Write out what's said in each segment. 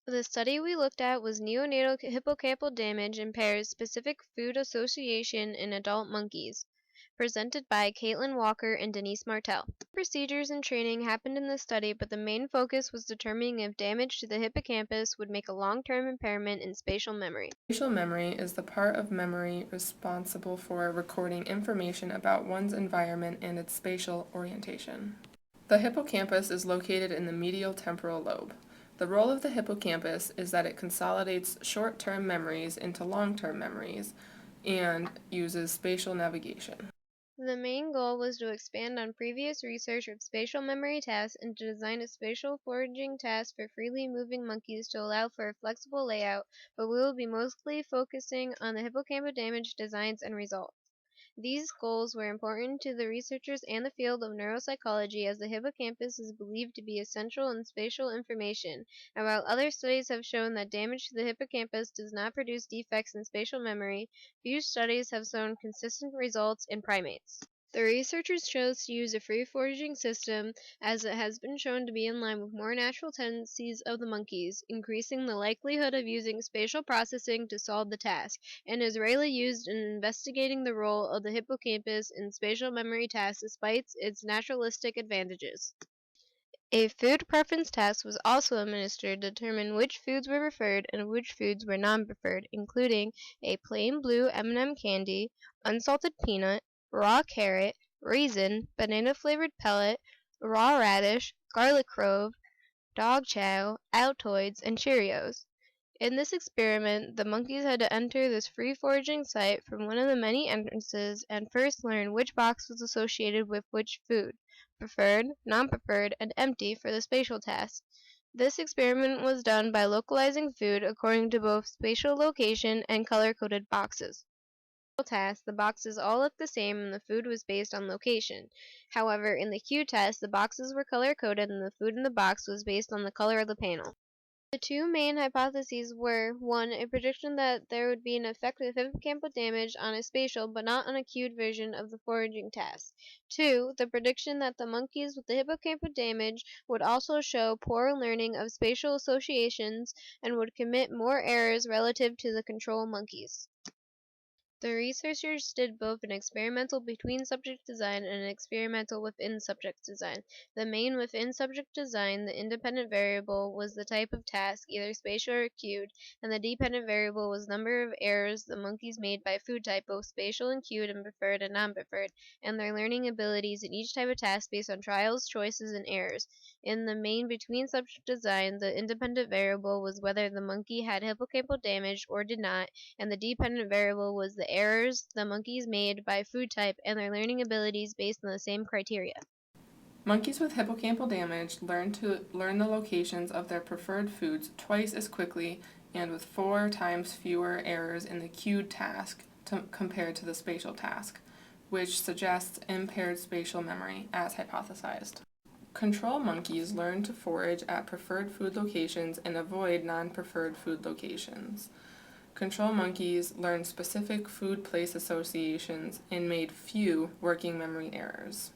The study we looked at was neonatal hippocampal damage impairs specific food association in adult monkeys, presented by Caitlin Walker and Denise Martell. Procedures and training happened in the study, but the main focus was determining if damage to the hippocampus would make a long-term impairment in spatial memory. Spatial memory is the part of memory responsible for recording information about one's environment and its spatial orientation. The hippocampus is located in the medial temporal lobe. The role of the hippocampus is that it consolidates short-term memories into long-term memories and uses spatial navigation. The main goal was to expand on previous research of spatial memory tasks and to design a spatial foraging task for freely moving monkeys to allow for a flexible layout, but we will be mostly focusing on the hippocampal damage designs and results. These goals were important to the researchers and the field of neuropsychology, as the hippocampus is believed to be essential in spatial information, and while other studies have shown that damage to the hippocampus does not produce defects in spatial memory, few studies have shown consistent results in primates. The researchers chose to use a free foraging system as it has been shown to be in line with more natural tendencies of the monkeys, increasing the likelihood of using spatial processing to solve the task, and is rarely used in investigating the role of the hippocampus in spatial memory tasks despite its naturalistic advantages. A food preference test was also administered to determine which foods were preferred and which foods were non-preferred, including a plain blue M&M candy, unsalted peanut, raw carrot, raisin, banana-flavored pellet, raw radish, garlic clove, dog chow, Altoids, and Cheerios. In this experiment, the monkeys had to enter this free foraging site from one of the many entrances and first learn which box was associated with which food, preferred, non-preferred, and empty for the spatial task. This experiment was done by localizing food according to both spatial location and color-coded boxes. Test, the boxes all looked the same and the food was based on location. However, in the Q test, the boxes were color-coded and the food in the box was based on the color of the panel. The two main hypotheses were: 1. A prediction that there would be an effect of hippocampal damage on a spatial but not on a cued version of the foraging task. 2. The prediction that the monkeys with the hippocampal damage would also show poor learning of spatial associations and would commit more errors relative to the control monkeys. The researchers did both an experimental between-subject design and an experimental within-subject design. The main within-subject design, the independent variable, was the type of task, either spatial or cued, and the dependent variable was the number of errors the monkeys made by food type, both spatial and cued and preferred and non-preferred, and their learning abilities in each type of task based on trials, choices, and errors. In the main between-subject design, the independent variable was whether the monkey had hippocampal damage or did not, and the dependent variable was the errors the monkeys made by food type and their learning abilities based on the same criteria. Monkeys with hippocampal damage learn the locations of their preferred foods twice as quickly and with 4 times fewer errors in the cued task compared to the spatial task, which suggests impaired spatial memory as hypothesized. Control monkeys learn to forage at preferred food locations and avoid non-preferred food locations. Control monkeys learned specific food place associations and made few working memory errors.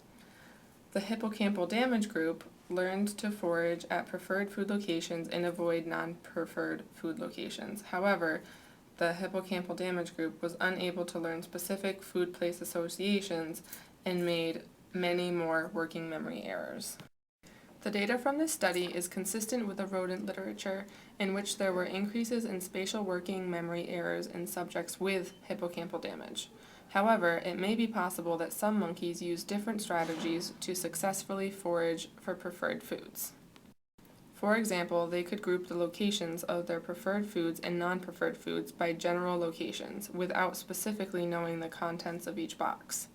The hippocampal damage group learned to forage at preferred food locations and avoid non-preferred food locations. However, the hippocampal damage group was unable to learn specific food place associations and made many more working memory errors. The data from this study is consistent with the rodent literature, in which there were increases in spatial working memory errors in subjects with hippocampal damage. However, it may be possible that some monkeys use different strategies to successfully forage for preferred foods. For example, they could group the locations of their preferred foods and non-preferred foods by general locations, without specifically knowing the contents of each box.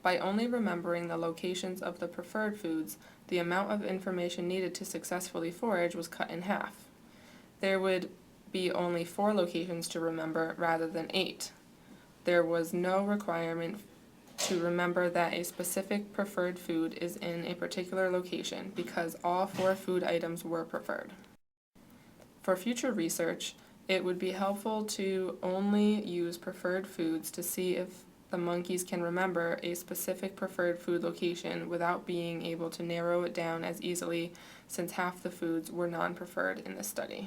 By only remembering the locations of the preferred foods, the amount of information needed to successfully forage was cut in half. There would be only 4 locations to remember rather than 8. There was no requirement to remember that a specific preferred food is in a particular location because all 4 food items were preferred. For future research, it would be helpful to only use preferred foods to see if the monkeys can remember a specific preferred food location without being able to narrow it down as easily, since half the foods were non-preferred in this study.